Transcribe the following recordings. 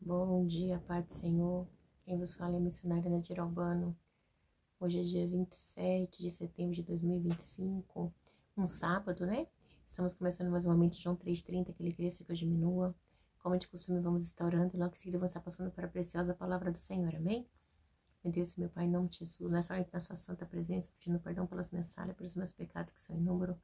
Bom dia, Pai do Senhor. Quem vos fala é a missionária Nadir Albano. Hoje é dia 27 de setembro de 2025, um sábado, né? Estamos começando mais uma mente de João 3,30, que ele cresça que eu diminua. Como de costume, vamos estar orando e logo em seguida vamos estar passando para a preciosa palavra do Senhor, amém? Meu Deus, meu Pai, em nome de Jesus, nessa hora na sua santa presença, pedindo perdão pelas minhas falhas, pelos meus pecados que são em número.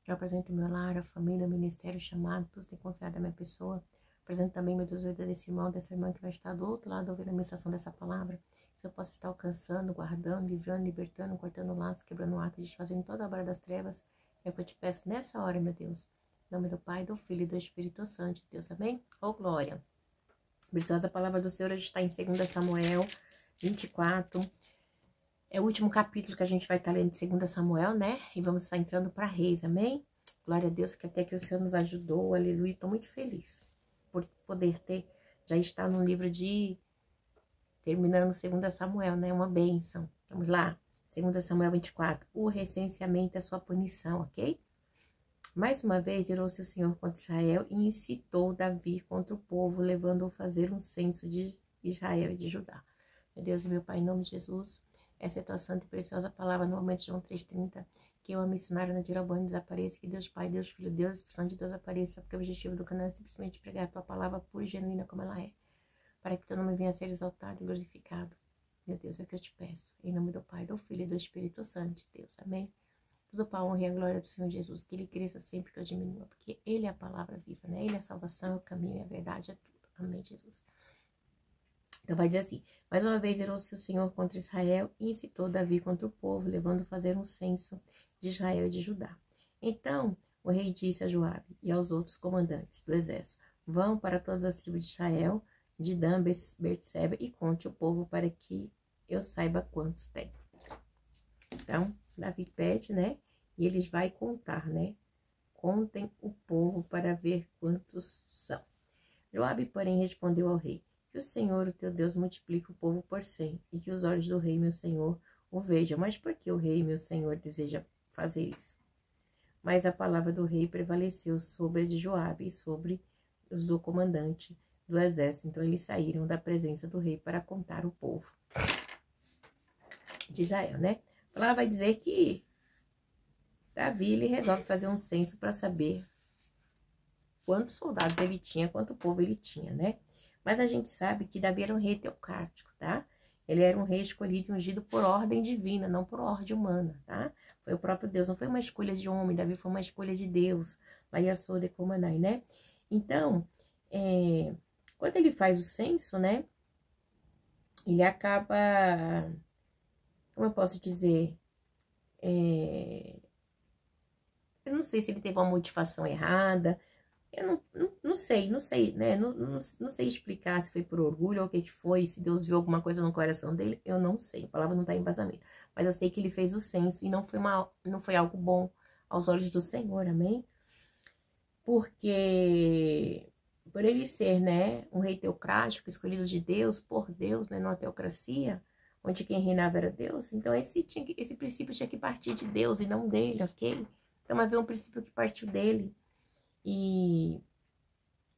Eu apresento o meu lar, a família, o ministério, o chamado, todos têm confiado na minha pessoa. Apresento também, meu Deus, a vida desse irmão, dessa irmã que vai estar do outro lado ouvindo a ministração dessa palavra. Que eu possa estar alcançando, guardando, livrando, libertando, cortando laços, quebrando arcos, desfazendo toda a obra das trevas. É o que eu te peço nessa hora, meu Deus. Em nome do Pai, do Filho e do Espírito Santo, Deus, amém? Oh, glória. Preciosa palavra do Senhor hoje está em 2 Samuel 24. É o último capítulo que a gente vai estar lendo de 2 Samuel, né? E vamos estar entrando para Reis, amém? Glória a Deus, que até que o Senhor nos ajudou, aleluia. Estou muito feliz por poder já estar no livro de... Terminando 2 Samuel, né? Uma bênção. Vamos lá. 2 Samuel 24. O recenseamento é sua punição, ok? Mais uma vez, irou-se o Senhor contra Israel e incitou Davi contra o povo, levando-o a fazer um censo de Israel e de Judá. Meu Deus e meu Pai, em nome de Jesus, essa é a tua santa e preciosa palavra no momento de João 3,30. Que eu, a missionária Nadir Albano, desapareça, que Deus Pai, Deus Filho, Deus, a expressão de Deus apareça, porque o objetivo do canal é simplesmente pregar a tua palavra pura e genuína como ela é, para que teu nome venha a ser exaltado e glorificado. Meu Deus, é o que eu te peço. Em nome do Pai, do Filho e do Espírito Santo, Deus. Amém? Tudo para a honra e a glória do Senhor Jesus, que Ele cresça sempre que eu diminua, porque Ele é a palavra viva, né? Ele é a salvação, é o caminho, é a verdade, é tudo. Amém, Jesus? Então vai dizer assim: mais uma vez irou-se o Senhor contra Israel e incitou Davi contra o povo, levando a fazer um censo de Israel e de Judá. Então o rei disse a Joabe e aos outros comandantes do exército: vão para todas as tribos de Israel, de Dan, Berseba, e conte o povo para que eu saiba quantos tem. Então Davi pede, né? E eles vão contar, né? Contem o povo para ver quantos são. Joabe, porém, respondeu ao rei: que o Senhor, o teu Deus, multiplique o povo por 100, e que os olhos do rei, meu senhor, o vejam. Mas por que o rei, meu senhor, deseja fazer isso? Mas a palavra do rei prevaleceu sobre a de Joabe e sobre os do comandante do exército. Então eles saíram da presença do rei para contar o povo de Israel, né? A palavra vai dizer que Davi, ele resolve fazer um censo para saber quantos soldados ele tinha, quanto povo ele tinha, né? Mas a gente sabe que Davi era um rei teocrático, tá? Ele era um rei escolhido e ungido por ordem divina, não por ordem humana, tá? Foi o próprio Deus, não foi uma escolha de homem, Davi foi uma escolha de Deus. Maria Sode Comanai, né? Então, quando ele faz o censo, né? Ele acaba, como eu posso dizer, eu não sei se ele teve uma motivação errada. Eu não sei, né? Não sei explicar se foi por orgulho ou o que foi, se Deus viu alguma coisa no coração dele, eu não sei. A palavra não está em embasamento. Mas eu sei que ele fez o censo e não foi algo bom aos olhos do Senhor, amém? Porque por ele ser, né, um rei teocrático, escolhido de Deus, por Deus, né, numa teocracia, onde quem reinava era Deus, então esse princípio tinha que partir de Deus e não dele, ok? Então havia um princípio que partiu dele. E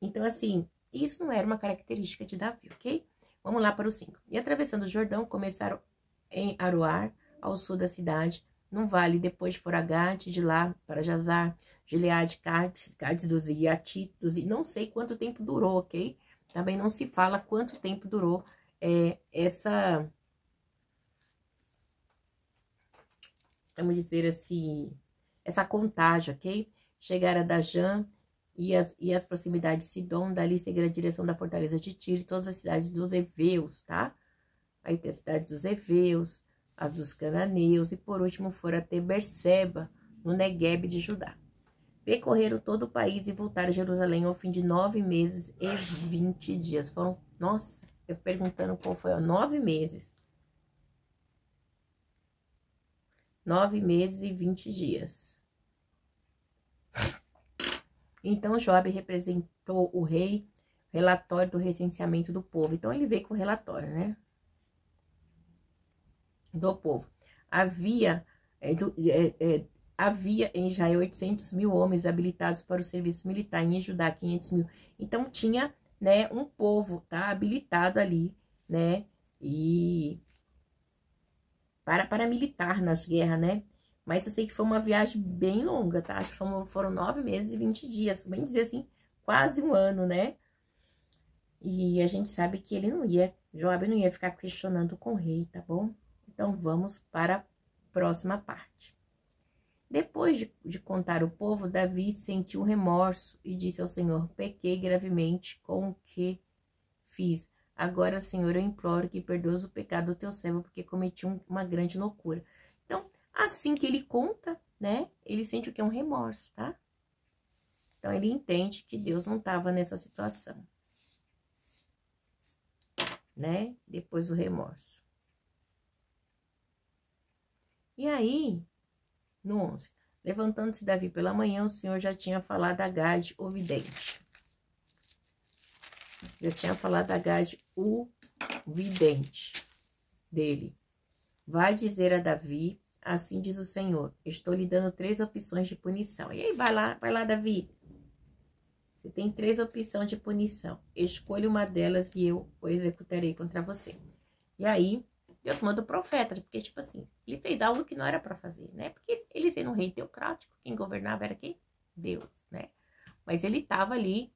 então, assim, isso não era uma característica de Davi, ok? Vamos lá para o 5. E atravessando o Jordão, começaram em Aroar, ao sul da cidade, num vale, depois foram a Gade, de lá para Jazar, Gileade, Cádiz dos Iatitos, e não sei quanto tempo durou, ok? Também não se fala quanto tempo durou essa, vamos dizer assim, essa contagem, ok? Chegaram a Dajã e as proximidades de Sidom, dali seguiram a direção da fortaleza de Tiro e todas as cidades dos Eveus, tá? Aí tem a cidade dos Eveus, as dos Cananeus, e por último foram até Berseba, no Neguebe de Judá. Percorreram todo o país e voltaram a Jerusalém ao fim de 9 meses e 20 dias. Foram, nossa, eu perguntando qual foi, ó, 9 meses. 9 meses e 20 dias. Então Joabe representou o rei, relatório do recenseamento do povo. Então ele veio com o relatório, né? Do povo. Havia em Israel 800 mil homens habilitados para o serviço militar, em Judá 500 mil. Então tinha, né, um povo, tá, habilitado ali, né, e para militar nas guerras, né, mas eu sei que foi uma viagem bem longa, tá, acho que foram 9 meses e 20 dias, bem dizer assim, quase um ano, né, e a gente sabe que ele não ia, Joabe não ia ficar questionando com o rei, tá bom? Então, vamos para a próxima parte. Depois de contar o povo, Davi sentiu remorso e disse ao Senhor: pequei gravemente com o que fiz. Agora, Senhor, eu imploro que perdoes o pecado do teu servo, porque cometi uma grande loucura. Então, assim que ele conta, né, ele sente o que é um remorso, tá? Então, ele entende que Deus não estava nessa situação, né? Depois do remorso. E aí, no 11, levantando-se Davi pela manhã, o Senhor já tinha falado a Gade, o vidente. Já tinha falado a Gade, o vidente dele. Vai dizer a Davi, assim diz o Senhor, estou lhe dando 3 opções de punição. E aí, vai lá, Davi. Você tem 3 opções de punição. Escolha uma delas e eu o executarei contra você. E aí, Deus manda o profeta, porque, tipo assim, ele fez algo que não era para fazer, né? Porque ele sendo um rei teocrático, quem governava era quem? Deus, né? Mas ele tava ali,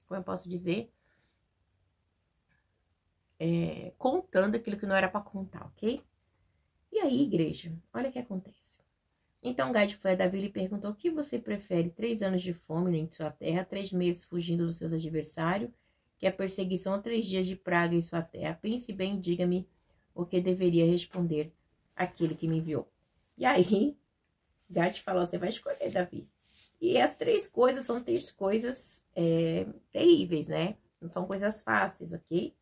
como eu posso dizer? Contando aquilo que não era para contar, ok? E aí, igreja, olha o que acontece. Então, Gade foi a Davi e lhe perguntou: o que você prefere, 3 anos de fome em sua terra, 3 meses fugindo dos seus adversários, que a perseguição ou 3 dias de praga em sua terra? Pense bem, diga-me o que deveria responder aquele que me enviou. E aí, Gade falou: você vai escolher, Davi. E as 3 coisas são 3 coisas terríveis, né? Não são coisas fáceis, ok?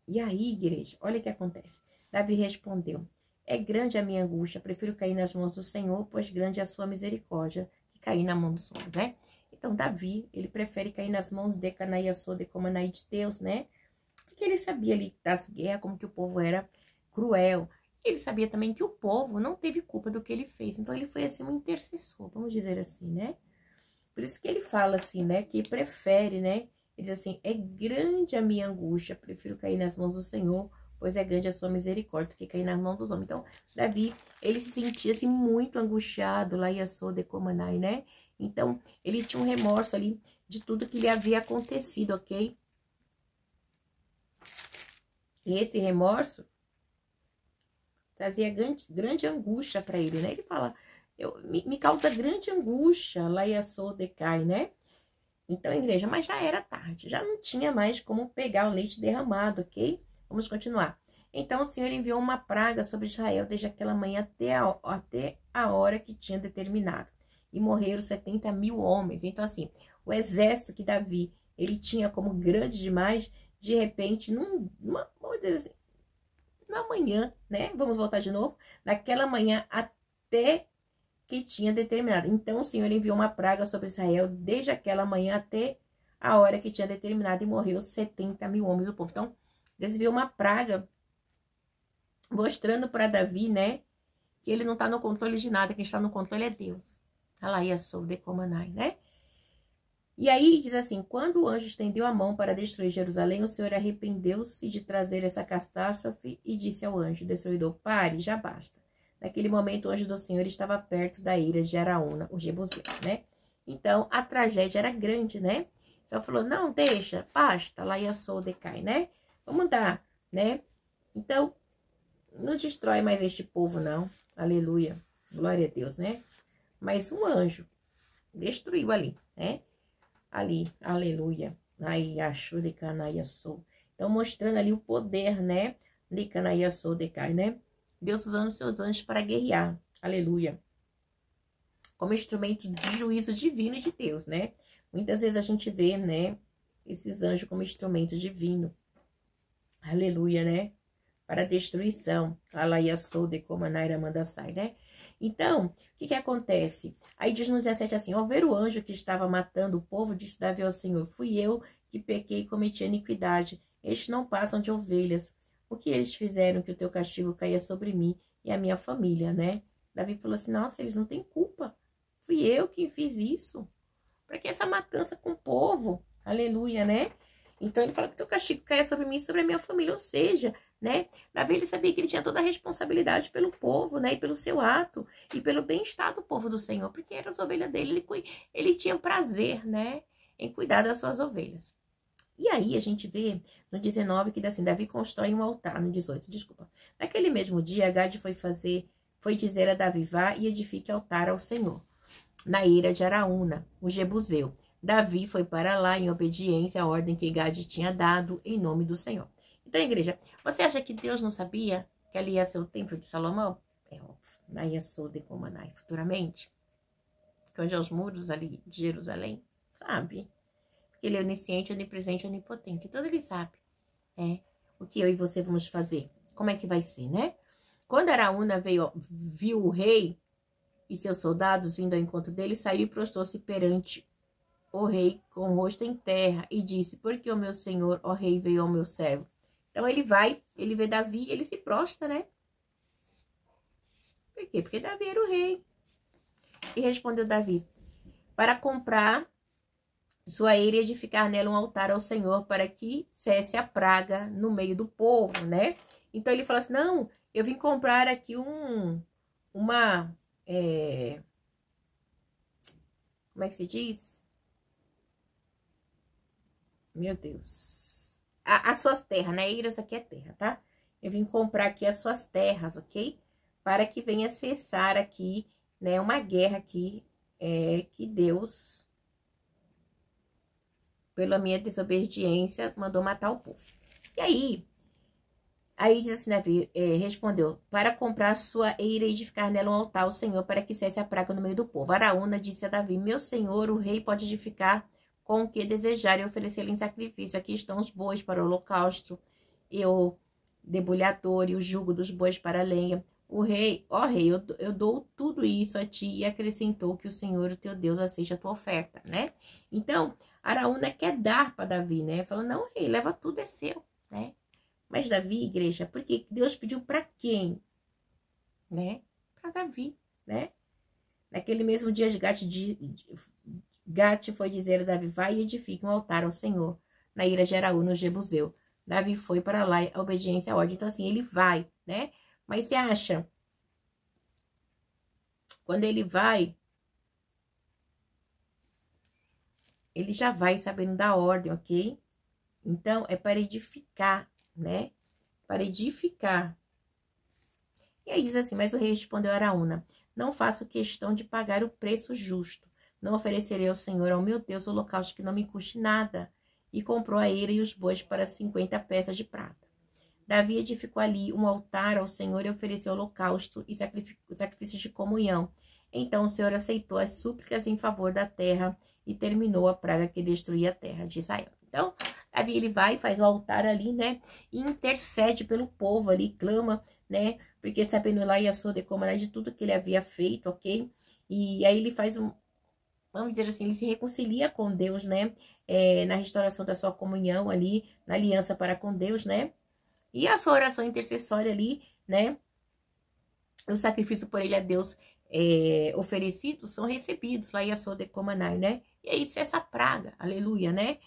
E aí, igreja, olha o que acontece. Davi respondeu: é grande a minha angústia, prefiro cair nas mãos do Senhor, pois grande é a sua misericórdia, que cair na mão dos homens, né? Então, Davi, ele prefere cair nas mãos de Canaiaçô, de Comanai de Deus, né? Porque ele sabia ali das guerras, como que o povo era cruel. Ele sabia também que o povo não teve culpa do que ele fez. Então, ele foi, assim, um intercessor, vamos dizer assim, né? Por isso que ele fala assim, né? Que prefere, né? Ele diz assim: é grande a minha angústia, prefiro cair nas mãos do Senhor, pois é grande a sua misericórdia, que cair nas mãos dos homens. Então, Davi, ele se sentia assim muito angustiado, lá ia sou de Comanai, né? Então, ele tinha um remorso ali de tudo que lhe havia acontecido, ok? E esse remorso trazia grande angústia para ele, né? Ele fala: me causa grande angústia, lá ia sou de Cai, né? Então, igreja, mas já era tarde, já não tinha mais como pegar o leite derramado, ok? Vamos continuar. Então, o Senhor enviou uma praga sobre Israel desde aquela manhã até a hora que tinha determinado. E morreram 70 mil homens. Então, assim, o exército que Davi, ele tinha como grande demais, de repente, vamos dizer assim, na manhã, né? Vamos voltar de novo. Naquela manhã até que tinha determinado. Então, o Senhor enviou uma praga sobre Israel desde aquela manhã até a hora que tinha determinado e morreu 70 mil homens do povo. Então, Deus enviou uma praga mostrando para Davi, né, que ele não está no controle de nada, quem está no controle é Deus. Alaia sou de Comanai, né? E aí diz assim: quando o anjo estendeu a mão para destruir Jerusalém, o Senhor arrependeu-se de trazer essa catástrofe e disse ao anjo destruidor: pare, já basta. Naquele momento, o anjo do Senhor estava perto da ilha de Araúna, o Jebuseu, né? Então, a tragédia era grande, né? Então, falou: não, deixa, basta, lá ia sou decai, né? Vamos dar, né? Então, não destrói mais este povo, não. Aleluia. Glória a Deus, né? Mas um anjo destruiu ali, né? Ali, aleluia. Aí, achou de canaia sou. Então, mostrando ali o poder, né? De canaia sou decai, né? Deus usando seus anjos para guerrear. Aleluia. Como instrumento de juízo divino de Deus, né? Muitas vezes a gente vê, né? Esses anjos como instrumento divino. Aleluia, né? Para destruição. Alaia sou de comanaira manda sai, né? Então, o que acontece? Aí diz no 17 assim: ao ver o anjo que estava matando o povo, disse Davi ao Senhor: fui eu que pequei e cometi iniquidade. Estes não passam de ovelhas. O que eles fizeram que o teu castigo caia sobre mim e a minha família, né? Davi falou assim: nossa, eles não têm culpa. Fui eu quem fiz isso. Para que essa matança com o povo? Aleluia, né? Então ele fala que teu castigo caia sobre mim e sobre a minha família. Ou seja, né? Davi, ele sabia que ele tinha toda a responsabilidade pelo povo, né? E pelo seu ato e pelo bem-estar do povo do Senhor, porque eram as ovelhas dele. Ele tinha prazer, né? Em cuidar das suas ovelhas. E aí a gente vê no 19 que diz assim, Davi constrói um altar, no 18, desculpa. Naquele mesmo dia, Gade foi dizer a Davi, vá e edifique altar ao Senhor, na ira de Araúna, o Jebuseu. Davi foi para lá em obediência à ordem que Gade tinha dado em nome do Senhor. Então, igreja, você acha que Deus não sabia que ali ia ser o templo de Salomão? É óbvio, aí ia ser de Comanai futuramente, que onde é os muros ali de Jerusalém, sabe? Ele é onisciente, onipresente, onipotente. Então ele sabe, o que eu e você vamos fazer. Como é que vai ser, né? Quando Araúna viu o rei e seus soldados vindo ao encontro dele, saiu e prostou-se perante o rei com o rosto em terra e disse, porque o meu senhor, ó rei, veio ao meu servo. Então ele vê Davi e ele se prostra, né? Por quê? Porque Davi era o rei. E respondeu Davi, para comprar sua eira e edificar nela um altar ao Senhor para que cesse a praga no meio do povo, né? Então ele fala assim, não, eu vim comprar aqui como é que se diz? Meu Deus. As suas terras, né? Eiras aqui é terra, tá? Eu vim comprar aqui as suas terras, ok? Para que venha cessar aqui, né? Uma guerra aqui, que Deus, pela minha desobediência, mandou matar o povo. E aí diz assim, Davi, respondeu, para comprar sua eira e edificar nela um altar ao Senhor, para que cesse a praga no meio do povo. Araúna disse a Davi, meu senhor, o rei pode edificar com o que desejar e oferecer-lhe em sacrifício. Aqui estão os bois para o holocausto, e o debulhador e o jugo dos bois para a lenha. O rei, ó rei, eu dou tudo isso a ti, e acrescentou que o Senhor, o teu Deus, aceite a tua oferta, né? Então, Araúna quer dar para Davi, né? Falando, não, rei, leva tudo, é seu, né? Mas Davi, igreja, porque Deus pediu para quem? Né? Para Davi, né? Naquele mesmo dia, Gate foi dizer a Davi, vai e edifique um altar ao Senhor, na ira de Araú, no Jebuseu. Davi foi para lá, a obediência à ordem. Então, assim, ele vai, né? Mas você acha, quando ele vai, ele já vai sabendo da ordem, ok? Então, é para edificar, né? Para edificar. E aí diz assim, mas o rei respondeu a Araúna, não faço questão de pagar o preço justo. Não oferecerei ao Senhor, ao meu Deus, holocausto que não me custe nada. E comprou a eira e os bois para 50 peças de prata. Davi edificou ali um altar ao Senhor e ofereceu holocausto e sacrifícios de comunhão. Então o Senhor aceitou as súplicas em favor da terra e terminou a praga que destruía a terra de Israel. Então, Davi, ele vai e faz o altar ali, né? E intercede pelo povo ali, clama, né? Porque sabendo lá Yassô de Comaná de tudo que ele havia feito, ok? E aí ele faz vamos dizer assim, ele se reconcilia com Deus, né? Na restauração da sua comunhão ali, na aliança para com Deus, né? E a sua oração intercessória ali, né? O sacrifício por ele a Deus oferecidos são recebidos lá Yassô de Comanai, né? E aí cessa essa praga, aleluia, né?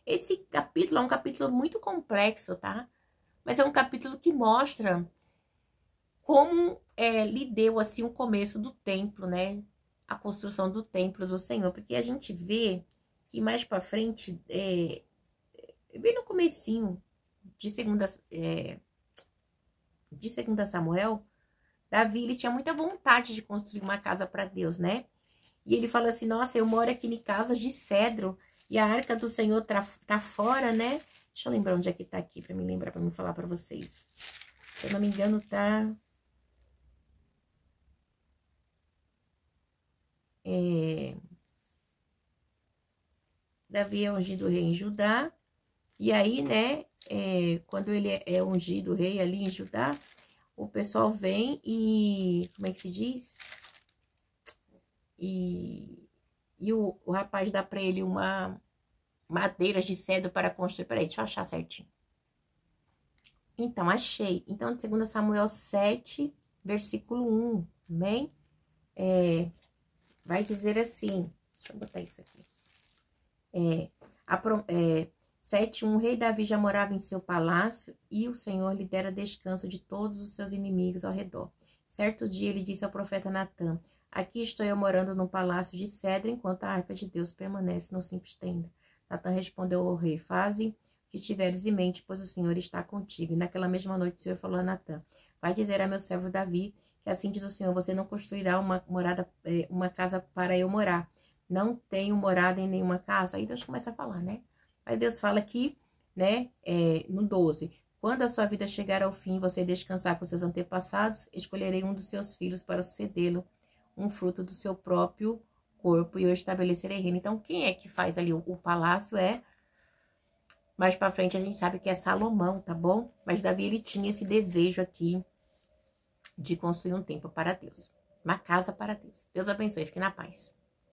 Esse capítulo é um capítulo muito complexo, tá? Mas é um capítulo que mostra como lhe deu, assim, o começo do templo, né? A construção do templo do Senhor. Porque a gente vê que mais pra frente, bem no comecinho de segunda Samuel, Davi, ele tinha muita vontade de construir uma casa para Deus, né? E ele fala assim, nossa, eu moro aqui em casas de cedro e a arca do Senhor tá fora, né? Deixa eu lembrar onde é que tá aqui, para me lembrar, para me falar para vocês. Se eu não me engano, tá... Davi é ungido rei em Judá. E aí, né, quando ele é ungido rei ali em Judá, o pessoal vem e... Como é que se diz? E o rapaz dá para ele uma madeiras de cedro para construir. Peraí, deixa eu achar certinho. Então, achei. Então, 2 Samuel 7, versículo 1, amém? vai dizer assim, deixa eu botar isso aqui. 7:1, o rei Davi já morava em seu palácio e o Senhor lhe dera descanso de todos os seus inimigos ao redor. Certo dia ele disse ao profeta Natã: aqui estou eu morando num palácio de cedro, enquanto a arca de Deus permanece no simples tenda. Natã respondeu ao rei: faze o que tiveres em mente, pois o Senhor está contigo. E naquela mesma noite o Senhor falou a Natã: vai dizer a meu servo Davi que assim diz o Senhor: você não construirá uma casa para eu morar. Não tenho morada em nenhuma casa. Aí Deus começa a falar, né? Aí Deus fala aqui, né, no 12. Quando a sua vida chegar ao fim, você descansar com seus antepassados, escolherei um dos seus filhos para sucedê-lo, um fruto do seu próprio corpo, e eu estabelecerei reino. Então, quem é que faz ali o palácio mais pra frente a gente sabe que é Salomão, tá bom? Mas Davi, ele tinha esse desejo aqui de construir um templo para Deus. Uma casa para Deus. Deus abençoe, fique na paz.